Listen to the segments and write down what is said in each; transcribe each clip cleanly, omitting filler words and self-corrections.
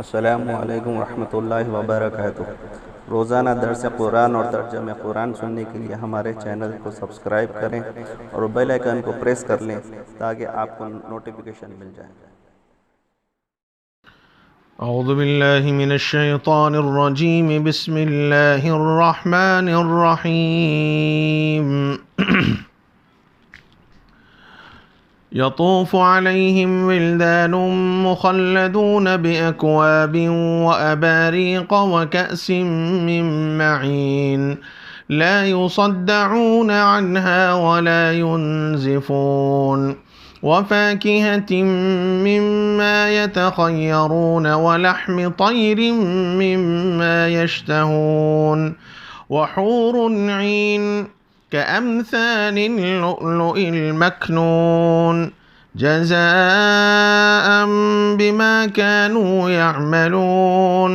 السلام علیکم ورحمۃ اللہ وبرکاتہ۔ روزانہ درس قرآن اور ترجمہ قرآن سننے کے لیے ہمارے چینل کو سبسکرائب کریں اور بیل آئیکن کو پریس کر لیں تاکہ آپ کو نوٹیفیکیشن مل جائے۔ اعوذ باللہ من الشیطان الرجیم، بسم اللہ الرحمن الرحیم۔ يطوف عليهم ولدان مخلدون بأكواب وأباريق وكأس من معين لا يصدعون عنها ولا ينزفون وفاكهة مما يتخيرون ولحم طير مما يشتهون وحور عين كأمثال اللؤلؤ المكنون جزاء بما كانوا يعملون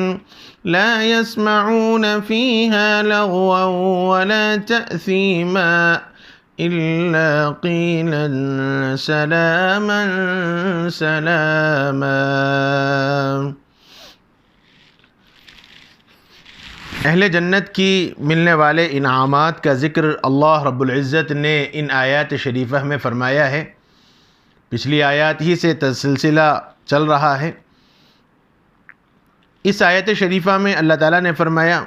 لا يسمعون فيها لغوا ولا تأثيما إلا قيلا سلاما سلاما۔ اہل جنت کی ملنے والے انعامات کا ذکر اللہ رب العزت نے ان آیات شریفہ میں فرمایا ہے۔ پچھلی آیات ہی سے سلسلہ چل رہا ہے۔ اس آیت شریفہ میں اللہ تعالیٰ نے فرمایا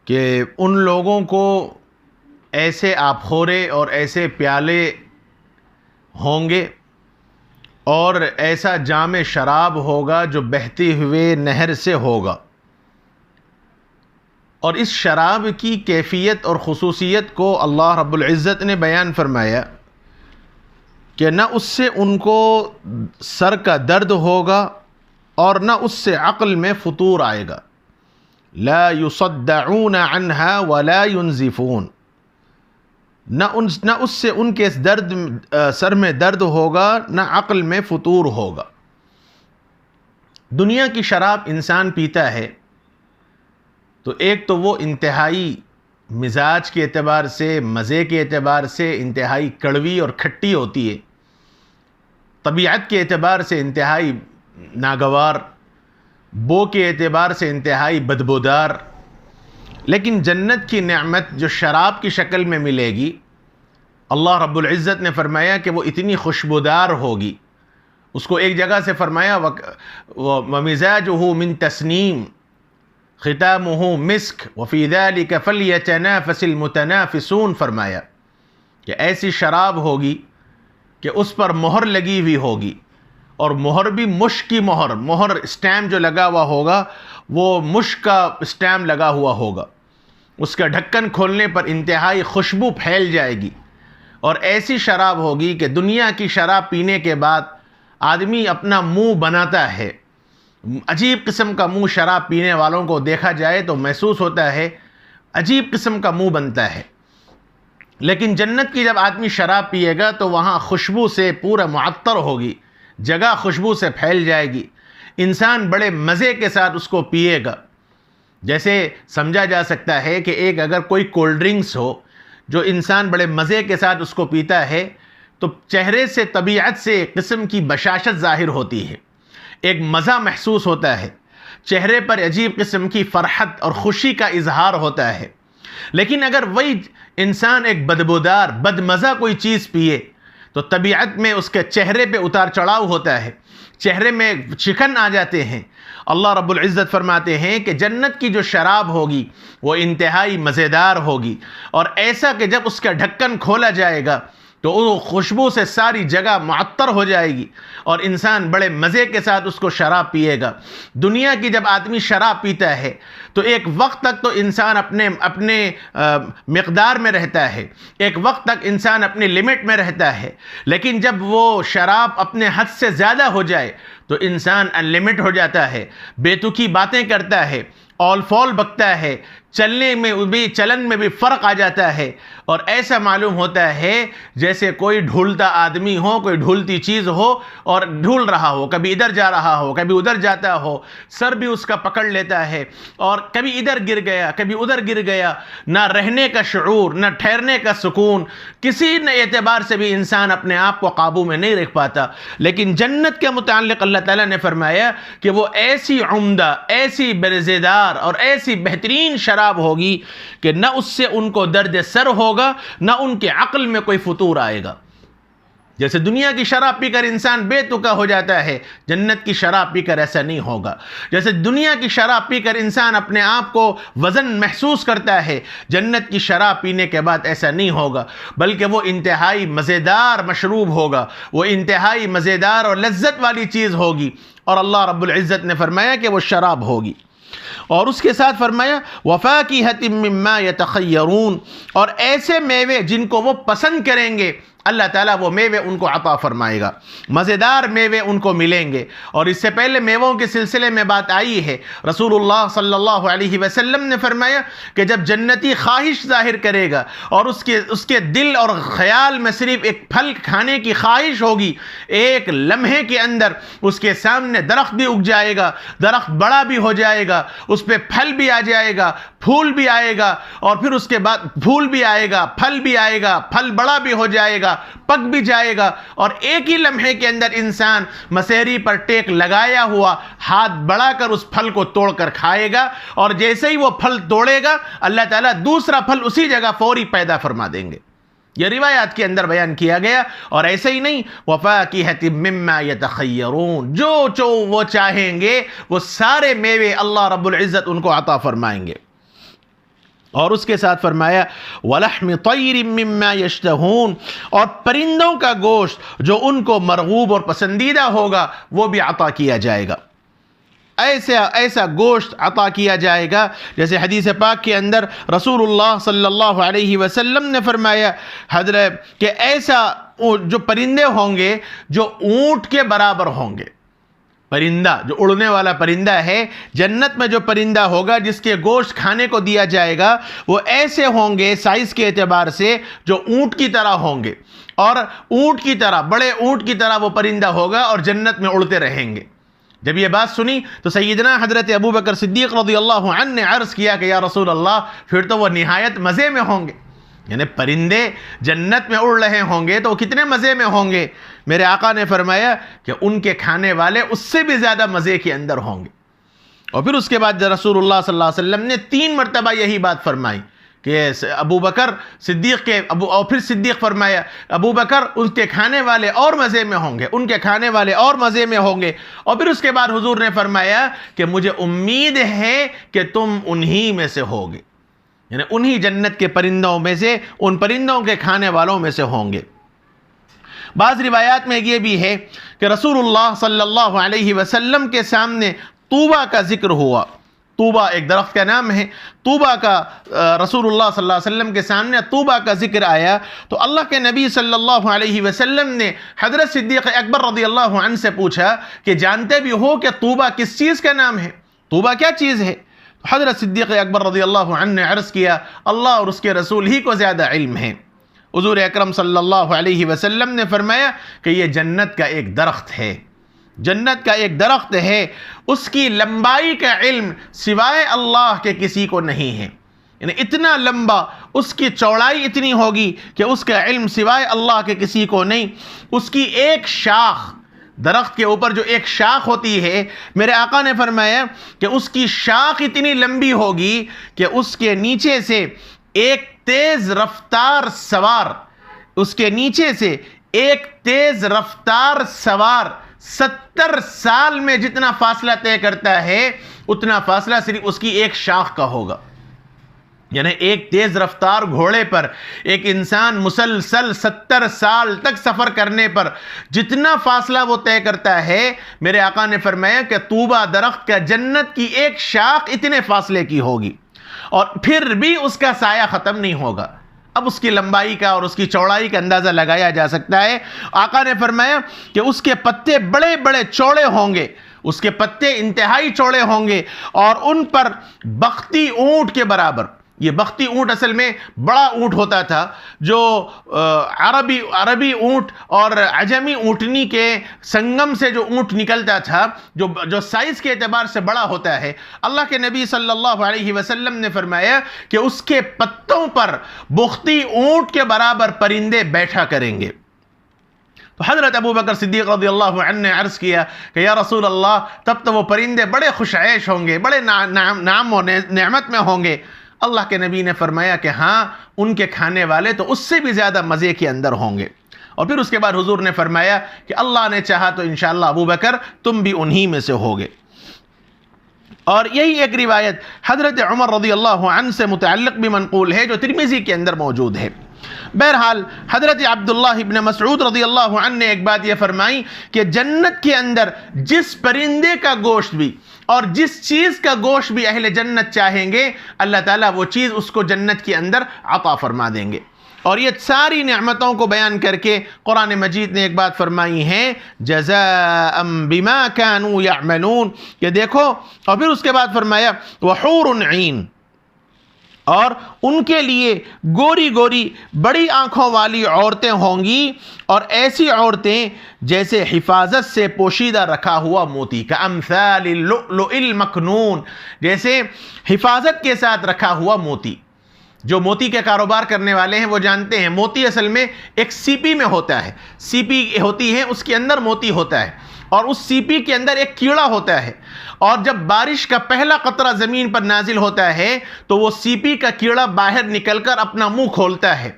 کہ ان لوگوں کو ایسے آبخورے اور ایسے پیالے ہوں گے اور ایسا جام شراب ہوگا جو بہتے ہوئے نہر سے ہوگا، اور اس شراب کی کیفیت اور خصوصیت کو اللہ رب العزت نے بیان فرمایا کہ نہ اس سے ان کو سر کا درد ہوگا اور نہ اس سے عقل میں فطور آئے گا۔ لا يصدعون عنها ولا ينزفون، نہ اس سے ان کے سر میں درد ہوگا نہ عقل میں فطور ہوگا۔ دنیا کی شراب انسان پیتا ہے تو ایک تو وہ انتہائی مزاج کے اعتبار سے، مزے کے اعتبار سے انتہائی کڑوی اور کھٹی ہوتی ہے، طبیعت کے اعتبار سے انتہائی ناگوار، بو کے اعتبار سے انتہائی بدبودار۔ لیکن جنت کی نعمت جو شراب کی شکل میں ملے گی، اللہ رب العزت نے فرمایا کہ وہ اتنی خوشبودار ہوگی۔ اس کو ایک جگہ سے فرمایا وَمِزَاجُهُ مِن تَسْنِيم ختامہ مسک وفی ذلک فلیتنافس المتنافسون، فرمایا کہ ایسی شراب ہوگی کہ اس پر مہر لگی ہوئی ہوگی، اور مہر بھی مشک کی مہر اسٹیمپ جو لگا ہوا ہوگا وہ مشک کا اسٹیمپ لگا ہوا ہوگا۔ اس کا ڈھکن کھولنے پر انتہائی خوشبو پھیل جائے گی، اور ایسی شراب ہوگی کہ دنیا کی شراب پینے کے بعد آدمی اپنا منہ بناتا ہے، عجیب قسم کا منہ شراب پینے والوں کو دیکھا جائے تو محسوس ہوتا ہے عجیب قسم کا منہ بنتا ہے۔ لیکن جنت کی جب آدمی شراب پیے گا تو وہاں خوشبو سے پورا معطر ہوگی، جگہ خوشبو سے پھیل جائے گی، انسان بڑے مزے کے ساتھ اس کو پیے گا۔ جیسے سمجھا جا سکتا ہے کہ ایک اگر کوئی کولڈ ڈرنکس ہو جو انسان بڑے مزے کے ساتھ اس کو پیتا ہے تو چہرے سے طبیعت سے ایک قسم کی بشاشت ظاہر ہوتی ہے، ایک مزہ محسوس ہوتا ہے، چہرے پر عجیب قسم کی فرحت اور خوشی کا اظہار ہوتا ہے۔ لیکن اگر وہی انسان ایک بدبودار بدمزہ کوئی چیز پیے تو طبیعت میں اس کے چہرے پہ اتار چڑھاؤ ہوتا ہے، چہرے میں شکن آ جاتے ہیں۔ اللہ رب العزت فرماتے ہیں کہ جنت کی جو شراب ہوگی وہ انتہائی مزیدار ہوگی، اور ایسا کہ جب اس کا ڈھکن کھولا جائے گا تو وہ خوشبو سے ساری جگہ معطر ہو جائے گی، اور انسان بڑے مزے کے ساتھ اس کو شراب پیے گا۔ دنیا کی جب آدمی شراب پیتا ہے تو ایک وقت تک تو انسان اپنے مقدار میں رہتا ہے، ایک وقت تک انسان اپنے لمٹ میں رہتا ہے، لیکن جب وہ شراب اپنے حد سے زیادہ ہو جائے تو انسان ان لمٹ ہو جاتا ہے، بے تکی باتیں کرتا ہے، اول فول بکتا ہے، چلنے میں بھی، چلن میں بھی فرق آ جاتا ہے، اور ایسا معلوم ہوتا ہے جیسے کوئی ڈھولتا آدمی ہو، کوئی ڈھولتی چیز ہو اور ڈھول رہا ہو، کبھی ادھر جا رہا ہو، کبھی ادھر جاتا ہو، سر بھی اس کا پکڑ لیتا ہے، اور کبھی ادھر گر گیا، کبھی ادھر گر گیا، نہ رہنے کا شعور، نہ ٹھہرنے کا سکون، کسی اعتبار سے بھی انسان اپنے آپ کو قابو میں نہیں رکھ پاتا۔ لیکن جنت کے متعلق اللہ تعالیٰ نے فرمایا کہ وہ ایسی عمدہ، ایسی برزیدار اور ایسی بہترین شراب ہوگی کہ نہ اس سے ان کو درد سر ہوگا، نہ ان کے عقل میں کوئی فطور آئے گا۔ جیسے دنیا کی شراب پی کر انسان بے تکا ہو جاتا ہے، جنت کی شراب پی کر ایسا نہیں ہوگا۔ جیسے دنیا کی شراب پی کر انسان اپنے آپ کو وزن محسوس کرتا ہے، جنت کی شراب پینے کے بعد ایسا نہیں ہوگا، بلکہ وہ انتہائی مزیدار مشروب ہوگا، وہ انتہائی مزیدار اور لذت والی چیز ہوگی، اور اللہ رب العزت نے فرمایا کہ وہ شراب ہوگی۔ اور اس کے ساتھ فرمایا وَفَاكِهَةٍ مِّمَّا يَتَخَيَّرُونَ، اور ایسے میوے جن کو وہ پسند کریں گے اللہ تعالیٰ وہ میوے ان کو عطا فرمائے گا، مزیدار میوے ان کو ملیں گے۔ اور اس سے پہلے میووں کے سلسلے میں بات آئی ہے، رسول اللہ صلی اللہ علیہ وسلم نے فرمایا کہ جب جنتی خواہش ظاہر کرے گا اور اس کے دل اور خیال میں صرف ایک پھل کھانے کی خواہش ہوگی، ایک لمحے کے اندر اس کے سامنے درخت بھی اگ جائے گا، درخت بڑا بھی ہو جائے گا، اس پہ پھل بھی آ جائے گا، پھول بھی آئے گا، اور پھر اس کے بعد پھول بھی آئے گا، پھل بھی آئے گا، پھل بڑا بھی ہو جائے گا، پک بھی جائے گا، اور ایک ہی لمحے کے اندر انسان مسیری پر ٹیک لگایا ہوا ہاتھ بڑھا کر اس پھل کو توڑ کر کھائے گا، اور جیسے ہی وہ پھل توڑے گا اللہ تعالیٰ دوسرا پھل اسی جگہ فوری پیدا فرما دیں گے۔ یہ روایات کے اندر بیان کیا گیا۔ اور ایسے ہی نہیں، وَفَاكِهَةٍ مِّمَّا يَتَخَيَّرُونَ، جو وہ چاہیں گے وہ سارے میوے اللہ رب العزت ان کو عطا فرمائیں گے۔ اور اس کے ساتھ فرمایا وَلَحْمِ طَيْرٍ مِّمَّا يَشْتَهُونَ، اور پرندوں کا گوشت جو ان کو مرغوب اور پسندیدہ ہوگا وہ بھی عطا کیا جائے گا۔ ایسا گوشت عطا کیا جائے گا جیسے حدیث پاک کے اندر رسول اللہ صلی اللہ علیہ وسلم نے فرمایا حضرت کہ ایسا جو پرندے ہوں گے جو اونٹ کے برابر ہوں گے، پرندہ جو اڑنے والا پرندہ ہے، جنت میں جو پرندہ ہوگا جس کے گوشت کھانے کو دیا جائے گا وہ ایسے ہوں گے سائز کے اعتبار سے جو اونٹ کی طرح ہوں گے، اور اونٹ کی طرح، بڑے اونٹ کی طرح وہ پرندہ ہوگا اور جنت میں اڑتے رہیں گے۔ جب یہ بات سنی تو سیدنا حضرت ابو بکر صدیق رضی اللہ عنہ نے عرض کیا کہ یا رسول اللہ پھر تو وہ نہایت مزے میں ہوں گے، یعنی پرندے جنت میں اڑ رہے ہوں گے تو وہ کتنے مزے میں ہوں گے۔ میرے آقا نے فرمایا کہ ان کے کھانے والے اس سے بھی زیادہ مزے کے اندر ہوں گے۔ اور پھر اس کے بعد رسول اللہ صلی اللہ علیہ وسلم نے 3 مرتبہ یہی بات فرمائی کہ ابو بکر صدیق کے اور پھر صدیق فرمایا ابو بکر ان کے کھانے والے اور مزے میں ہوں گے، ان کے کھانے والے اور مزے میں ہوں گے۔ اور پھر اس کے بعد حضور نے فرمایا کہ مجھے امید ہے کہ تم انہی میں سے ہوگے، یعنی انہی جنت کے پرندوں میں سے، ان پرندوں کے کھانے والوں میں سے ہوں گے۔ بعض روایات میں یہ بھی ہے کہ رسول اللہ صلی اللہ علیہ وسلم کے سامنے طوبہ کا ذکر ہوا۔ طوبہ ایک درخت کا نام ہے، طوبہ کا رسول اللہ صلی اللہ علیہ وسلم کے سامنے طوبہ کا ذکر آیا تو اللہ کے نبی صلی اللہ علیہ وسلم نے حضرت صدیق اکبر رضی اللہ عنہ سے پوچھا کہ جانتے بھی ہو کہ طوبہ کس چیز کا نام ہے، طوبہ کیا چیز ہے؟ حضرت صدیق اکبر رضی اللہ عنہ نے عرض کیا اللہ اور اس کے رسول ہی کو زیادہ علم ہے۔ حضور اکرم صلی اللہ علیہ وسلم نے فرمایا کہ یہ جنت کا ایک درخت ہے، جنت کا ایک درخت ہے، اس کی لمبائی کا علم سوائے اللہ کے کسی کو نہیں ہے، یعنی اتنا لمبا، اس کی چوڑائی اتنی ہوگی کہ اس کا علم سوائے اللہ کے کسی کو نہیں۔ اس کی ایک شاخ، درخت کے اوپر جو ایک شاخ ہوتی ہے، میرے آقا نے فرمایا کہ اس کی شاخ اتنی لمبی ہوگی کہ اس کے نیچے سے ایک تیز رفتار سوار، اس کے نیچے سے ایک تیز رفتار سوار 70 سال میں جتنا فاصلہ طے کرتا ہے اتنا فاصلہ صرف اس کی ایک شاخ کا ہوگا۔ یعنی ایک تیز رفتار گھوڑے پر ایک انسان مسلسل 70 سال تک سفر کرنے پر جتنا فاصلہ وہ طے کرتا ہے، میرے آقا نے فرمایا کہ طوبہ درخت کا جنت کی ایک شاخ اتنے فاصلے کی ہوگی، اور پھر بھی اس کا سایہ ختم نہیں ہوگا۔ اب اس کی لمبائی کا اور اس کی چوڑائی کا اندازہ لگایا جا سکتا ہے۔ آقا نے فرمایا کہ اس کے پتے بڑے بڑے چوڑے ہوں گے، اس کے پتے انتہائی چوڑے ہوں گے اور ان پر بختی اونٹ کے برابر. یہ بختی اونٹ اصل میں بڑا اونٹ ہوتا تھا جو عربی اونٹ اور عجمی اونٹنی کے سنگم سے جو اونٹ نکلتا تھا جو سائز کے اعتبار سے بڑا ہوتا ہے. اللہ کے نبی صلی اللہ علیہ وسلم نے فرمایا کہ اس کے پتوں پر بختی اونٹ کے برابر پرندے بیٹھا کریں گے. تو حضرت ابو بکر صدیق رضی اللہ عنہ نے عرض کیا کہ یا رسول اللہ تب تو وہ پرندے بڑے خوش عیش ہوں گے، بڑے نعم و نعمت میں ہوں گے. اللہ کے نبی نے فرمایا کہ ہاں ان کے کھانے والے تو اس سے بھی زیادہ مزے کے اندر ہوں گے. اور پھر اس کے بعد حضور نے فرمایا کہ اللہ نے چاہا تو انشاءاللہ ابو بکر تم بھی انہی میں سے ہوگے. اور یہی ایک روایت حضرت عمر رضی اللہ عنہ سے متعلق بھی منقول ہے جو ترمذی کے اندر موجود ہے. بہرحال حضرت عبداللہ ابن مسعود رضی اللہ عنہ نے ایک بات یہ فرمائی کہ جنت کے اندر جس پرندے کا گوشت بھی اور جس چیز کا گوشت بھی اہل جنت چاہیں گے اللہ تعالیٰ وہ چیز اس کو جنت کے اندر عطا فرما دیں گے. اور یہ ساری نعمتوں کو بیان کر کے قرآن مجید نے ایک بات فرمائی ہے جزاء بما كانوا يعملون، کہ دیکھو. اور پھر اس کے بعد فرمایا وحور عین، اور ان کے لیے گوری گوری بڑی آنکھوں والی عورتیں ہوں گی، اور ایسی عورتیں جیسے حفاظت سے پوشیدہ رکھا ہوا موتی، کامثال اللؤلؤ المکنون، جیسے حفاظت کے ساتھ رکھا ہوا موتی. جو موتی کے کاروبار کرنے والے ہیں وہ جانتے ہیں موتی اصل میں ایک سیپی میں ہوتا ہے. سیپی ہوتی ہے، اس کے اندر موتی ہوتا ہے، اور اس سیپی کے اندر ایک کیڑا ہوتا ہے. اور جب بارش کا پہلا قطرہ زمین پر نازل ہوتا ہے تو وہ سیپی کا کیڑا باہر نکل کر اپنا منہ کھولتا ہے،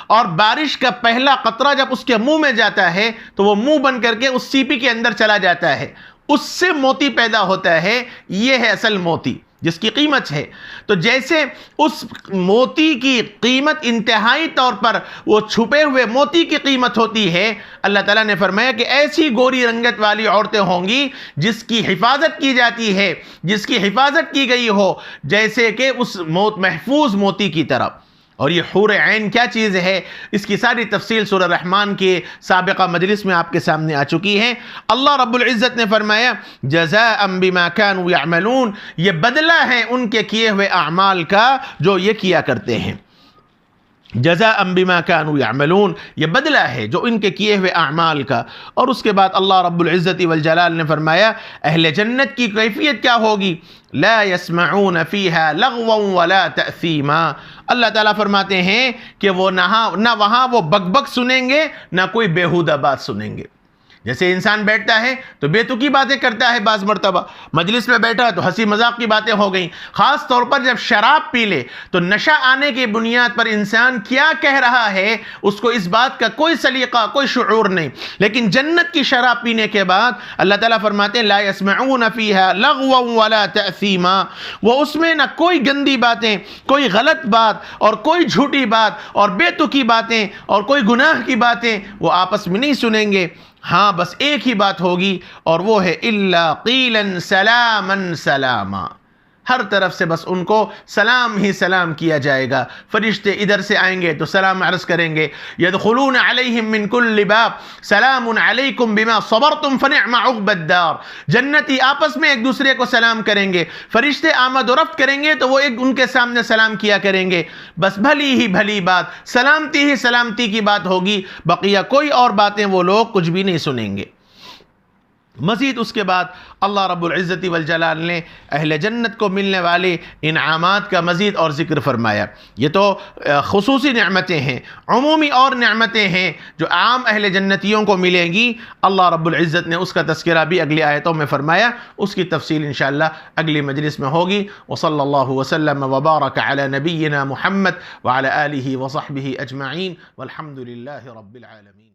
اور بارش کا پہلا قطرہ جب اس کے منہ میں جاتا ہے تو وہ منہ بن کر کے اس سیپی کے اندر چلا جاتا ہے. اس سے موتی پیدا ہوتا ہے. یہ ہے اصل موتی جس کی قیمت ہے. تو جیسے اس موتی کی قیمت انتہائی طور پر وہ چھپے ہوئے موتی کی قیمت ہوتی ہے، اللہ تعالیٰ نے فرمایا کہ ایسی گوری رنگت والی عورتیں ہوں گی جس کی حفاظت کی جاتی ہے، جس کی حفاظت کی گئی ہو جیسے کہ اس محفوظ موتی کی طرح. اور یہ حور عین کیا چیز ہے اس کی ساری تفصیل سورہ رحمان کے سابقہ مجلس میں آپ کے سامنے آ چکی ہے. اللہ رب العزت نے فرمایا جزاء بما كانوا يعملون، یہ بدلہ ہے ان کے کیے ہوئے اعمال کا جو یہ کیا کرتے ہیں. جزاء بما كانوا يعملون، یہ بدلہ ہے جو ان کے کیے ہوئے اعمال کا. اور اس کے بعد اللہ رب العزت والجلال نے فرمایا اہل جنت کی کیفیت کیا ہوگی، لا يسمعون فيها لغوا ولا تأثیما. اللہ تعالیٰ فرماتے ہیں کہ وہ نہ وہاں وہ بک بک سنیں گے نہ کوئی بیہودہ بات سنیں گے. جیسے انسان بیٹھتا ہے تو بے تکی باتیں کرتا ہے، بعض مرتبہ مجلس میں بیٹھا تو ہنسی مذاق کی باتیں ہو گئیں. خاص طور پر جب شراب پی لے تو نشہ آنے کی بنیاد پر انسان کیا کہہ رہا ہے اس کو اس بات کا کوئی سلیقہ، کوئی شعور نہیں. لیکن جنت کی شراب پینے کے بعد اللہ تعالیٰ فرماتے ہیں لا يسمعون فيها لغوا ولا تأثیما، وہ اس میں نہ کوئی گندی باتیں، کوئی غلط بات اور کوئی جھوٹی بات اور بے تکی باتیں اور کوئی گناہ کی باتیں وہ آپس میں نہیں سنیں گے. ہاں بس ایک ہی بات ہوگی اور وہ ہے الا قیلا سلاما سلاما، ہر طرف سے بس ان کو سلام ہی سلام کیا جائے گا. فرشتے ادھر سے آئیں گے تو سلام عرض کریں گے یدخلون علیہم من کل باب سلام علیکم بما صبرتم فنعم عقبی الدار. جنتی آپس میں ایک دوسرے کو سلام کریں گے، فرشتے آمد و رفت کریں گے تو وہ ایک ان کے سامنے سلام کیا کریں گے. بس بھلی ہی بھلی بات، سلامتی ہی سلامتی کی بات ہوگی، بقیہ کوئی اور باتیں وہ لوگ کچھ بھی نہیں سنیں گے. مزید اس کے بعد اللہ رب العزت والجلال نے اہل جنت کو ملنے والے انعامات کا مزید اور ذکر فرمایا. یہ تو خصوصی نعمتیں ہیں، عمومی اور نعمتیں ہیں جو عام اہل جنتیوں کو ملیں گی. اللہ رب العزت نے اس کا تذکرہ بھی اگلی آیتوں میں فرمایا، اس کی تفصیل انشاءاللہ اگلی مجلس میں ہوگی. وصلی اللہ وسلم وبارک علی نبینا محمد وعلی آلہ وصحبہ اجمعین والحمد للہ رب العالمین.